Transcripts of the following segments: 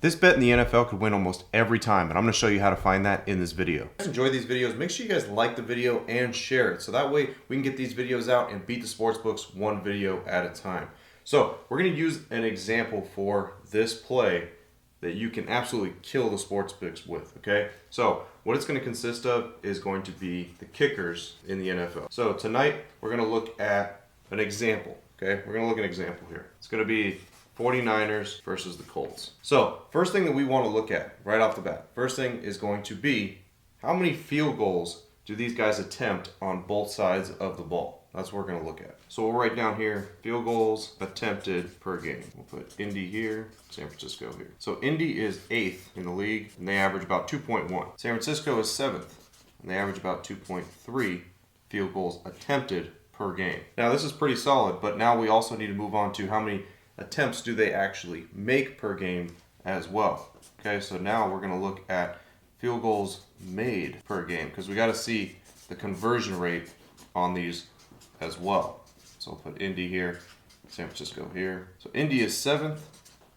This bet in the NFL could win almost every time, and I'm going to show you how to find that in this video. If you guys enjoy these videos, make sure you guys like the video and share it, so that way we can get these videos out and beat the sportsbooks one video at a time. So we're going to use an example for this play that you can absolutely kill the sportsbooks with, okay? So what it's going to consist of is going to be the kickers in the NFL. So tonight we're going to look at an example, okay? We're going to look at an example here. It's going to be 49ers versus the Colts. So first thing that we want to look at right off the bat, first thing is going to be how many field goals do these guys attempt on both sides of the ball? That's what we're going to look at. So we'll write down here field goals attempted per game. We'll put Indy here, San Francisco here. So Indy is 8th in the league and they average about 2.1. San Francisco is 7th and they average about 2.3 field goals attempted per game. Now this is pretty solid, but now we also need to move on to how many attempts do they actually make per game as well. Okay, so now we're going to look at field goals made per game because we got to see the conversion rate on these as well. So I'll put Indy here, San Francisco here. So Indy is 7th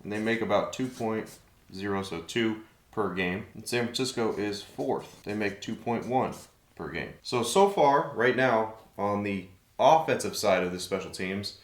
and they make about 2.0, so 2 per game. And San Francisco is 4th. They make 2.1 per game. So far, right now, on the offensive side of the special teams,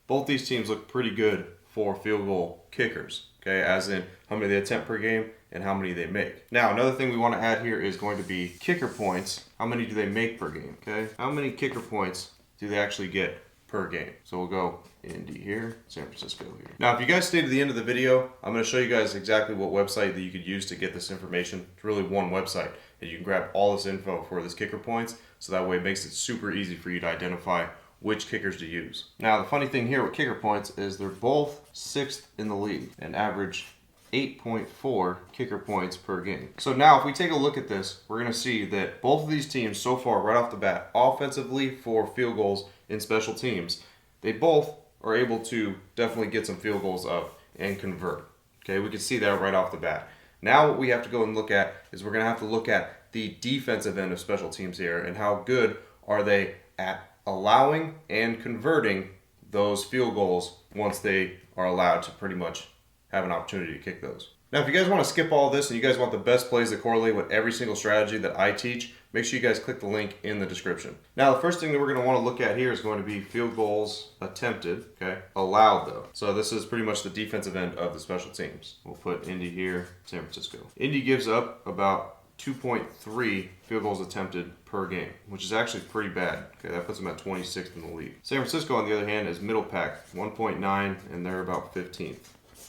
both these teams look pretty good for field goal kickers, okay, as in how many they attempt per game and how many they make. Now, another thing we want to add here is going to be kicker points. How many do they make per game, okay? How many kicker points do they actually get per game? So we'll go Indy here, San Francisco here. Now, if you guys stay to the end of the video, I'm going to show you guys exactly what website that you could use to get this information. It's really one website, and you can grab all this info for this kicker points, so that way it makes it super easy for you to identify which kickers to use. Now, the funny thing here with kicker points is they're both 6th in the league and average 8.4 kicker points per game. So now if we take a look at this, we're going to see that both of these teams so far right off the bat, offensively for field goals in special teams, they both are able to definitely get some field goals up and convert. Okay, we can see that right off the bat. Now what we have to go and look at is we're going to have to look at the defensive end of special teams here and how good are they at allowing and converting those field goals once they are allowed to pretty much have an opportunity to kick those. Now, if you guys want to skip all this and you guys want the best plays that correlate with every single strategy that I teach, make sure you guys click the link in the description. Now, the first thing that we're going to want to look at here is going to be field goals attempted, okay? Allowed though. So this is pretty much the defensive end of the special teams. We'll put Indy here, San Francisco. Indy gives up about 2.3 field goals attempted per game, which is actually pretty bad. Okay, that puts them at 26th in the league. San Francisco, on the other hand, is middle pack, 1.9, and they're about 15th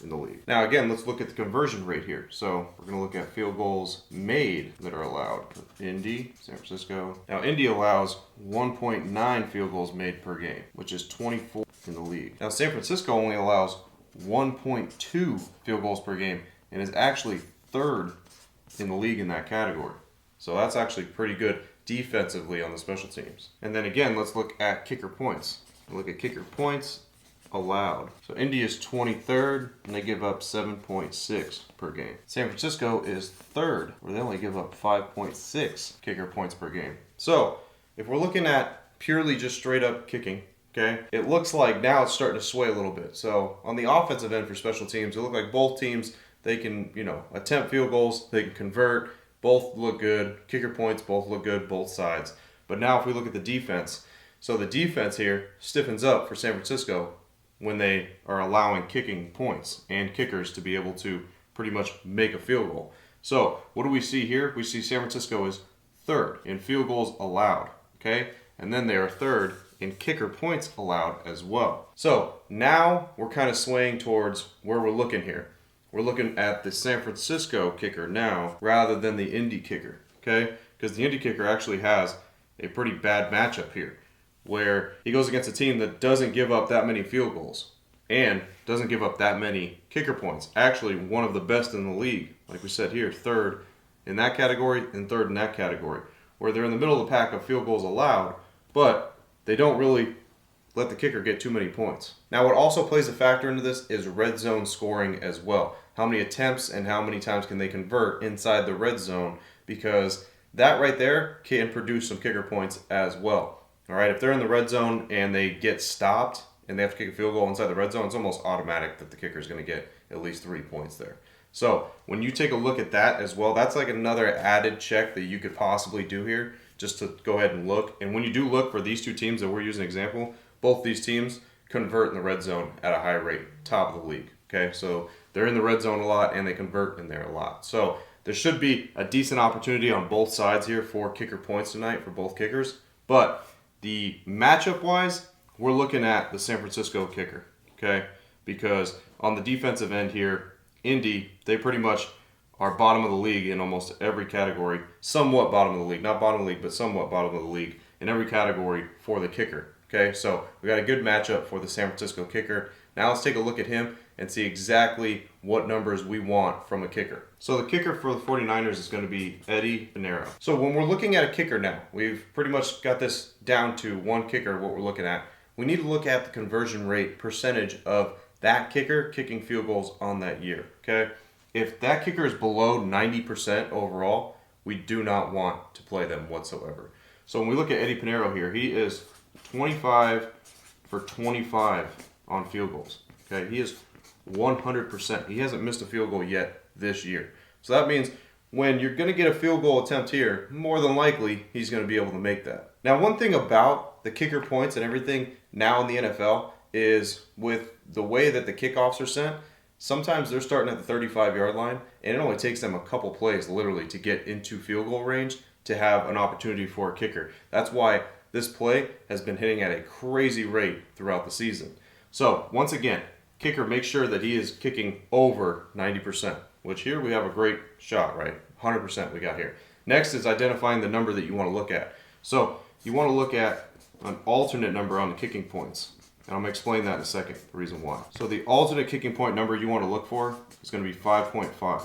in the league. Now, again, let's look at the conversion rate here. So we're going to look at field goals made that are allowed. Indy, San Francisco. Now, Indy allows 1.9 field goals made per game, which is 24th in the league. Now, San Francisco only allows 1.2 field goals per game and is actually 3rd in the league in that category. So that's actually pretty good defensively on the special teams. And then again, let's look at kicker points. Look at kicker points allowed. So Indy is 23rd and they give up 7.6 per game. San Francisco is 3rd where they only give up 5.6 kicker points per game. So if we're looking at purely just straight up kicking, okay, it looks like now it's starting to sway a little bit. So on the offensive end for special teams, it looks like both teams, they can, attempt field goals, they can convert, both look good. Kicker points, both look good, both sides. But now if we look at the defense, so the defense here stiffens up for San Francisco when they are allowing kicking points and kickers to be able to pretty much make a field goal. So what do we see here? We see San Francisco is 3rd in field goals allowed, okay? And then they are 3rd in kicker points allowed as well. So now we're kind of swaying towards where we're looking here. We're looking at the San Francisco kicker now rather than the Indy kicker, okay? Because the Indy kicker actually has a pretty bad matchup here where he goes against a team that doesn't give up that many field goals and doesn't give up that many kicker points. Actually, one of the best in the league. Like we said here, 3rd in that category and 3rd in that category, where they're in the middle of the pack of field goals allowed, but they don't really let the kicker get too many points. Now, what also plays a factor into this is red zone scoring as well. How many attempts and how many times can they convert inside the red zone, because that right there can produce some kicker points as well. All right, if they're in the red zone and they get stopped and they have to kick a field goal inside the red zone, it's almost automatic that the kicker is going to get at least 3 points there. So when you take a look at that as well, that's like another added check that you could possibly do here, just to go ahead and look. And when you do look for these two teams that we're using an example, both these teams convert in the red zone at a high rate, top of the league. Okay, so they're in the red zone a lot and they convert in there a lot. So there should be a decent opportunity on both sides here for kicker points tonight for both kickers. But the matchup wise, we're looking at the San Francisco kicker, okay? Because on the defensive end here, Indy, they pretty much are bottom of the league in almost every category. Somewhat bottom of the league. Not bottom of the league, but somewhat bottom of the league in every category for the kicker. Okay, so we got a good matchup for the San Francisco kicker. Now let's take a look at him and see exactly what numbers we want from a kicker. So the kicker for the 49ers is going to be Eddy Piñeiro. So when we're looking at a kicker now, we've pretty much got this down to one kicker, what we're looking at. We need to look at the conversion rate percentage of that kicker kicking field goals on that year, okay? If that kicker is below 90% overall, we do not want to play them whatsoever. So when we look at Eddy Piñeiro here, he is 25 for 25 on field goals, okay? He is 100%. He hasn't missed a field goal yet this year. So that means when you're going to get a field goal attempt here, more than likely he's going to be able to make that. Now, one thing about the kicker points and everything now in the NFL is with the way that the kickoffs are sent, sometimes they're starting at the 35-yard line, and it only takes them a couple plays literally to get into field goal range to have an opportunity for a kicker. That's why this play has been hitting at a crazy rate throughout the season. So once again, kicker, make sure that he is kicking over 90%, which here we have a great shot, right? 100% we got here. Next is identifying the number that you want to look at. So you want to look at an alternate number on the kicking points. And I'm going to explain that in a second, the reason why. So the alternate kicking point number you want to look for is going to be 5.5.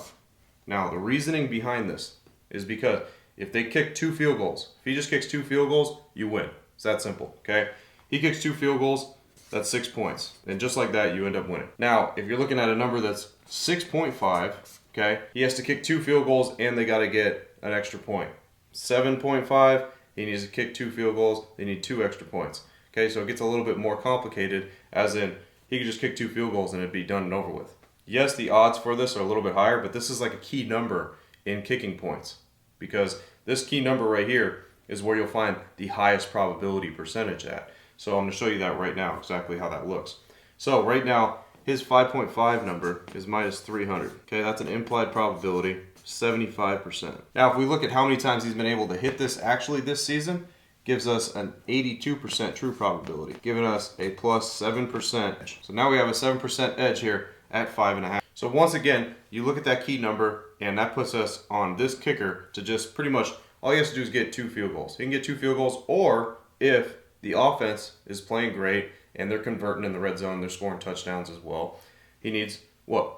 Now, the reasoning behind this is because if they kick 2 field goals, if he just kicks 2 field goals, you win. It's that simple, okay? He kicks 2 field goals, that's 6 points. And just like that, you end up winning. Now, if you're looking at a number that's 6.5, okay, he has to kick 2 field goals and they got to get an extra point. 7.5, he needs to kick 2 field goals, they need 2 extra points. Okay, so it gets a little bit more complicated, as in he could just kick 2 field goals and it'd be done and over with. Yes, the odds for this are a little bit higher, but this is like a key number in kicking points, because this key number right here is where you'll find the highest probability percentage at. So I'm going to show you that right now, exactly how that looks. So right now, his 5.5 number is minus 300. Okay, that's an implied probability, 75%. Now, if we look at how many times he's been able to hit this actually this season, gives us an 82% true probability, giving us a plus 7%. So now we have a 7% edge here at 5.5. So once again, you look at that key number, and that puts us on this kicker to just pretty much, all he has to do is get 2 field goals. He can get 2 field goals, or if the offense is playing great and they're converting in the red zone, they're scoring touchdowns as well, he needs, what,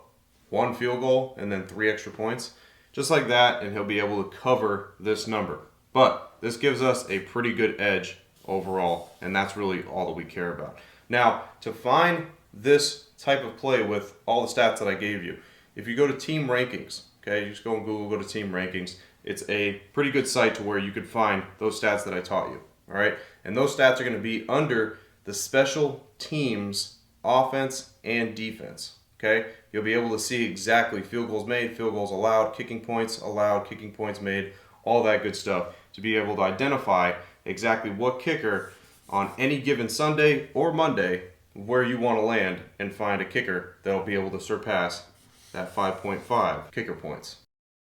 1 field goal and then 3 extra points? Just like that, and he'll be able to cover this number. But this gives us a pretty good edge overall, and that's really all that we care about. Now, to find this type of play with all the stats that I gave you, if you go to team rankings, okay, you just go on Google, go to team rankings, it's a pretty good site to where you could find those stats that I taught you, all right? And those stats are going to be under the special teams offense and defense, okay? You'll be able to see exactly field goals made, field goals allowed, kicking points made, all that good stuff, to be able to identify exactly what kicker on any given Sunday or Monday where you want to land and find a kicker that will be able to surpass that 5.5 kicker points.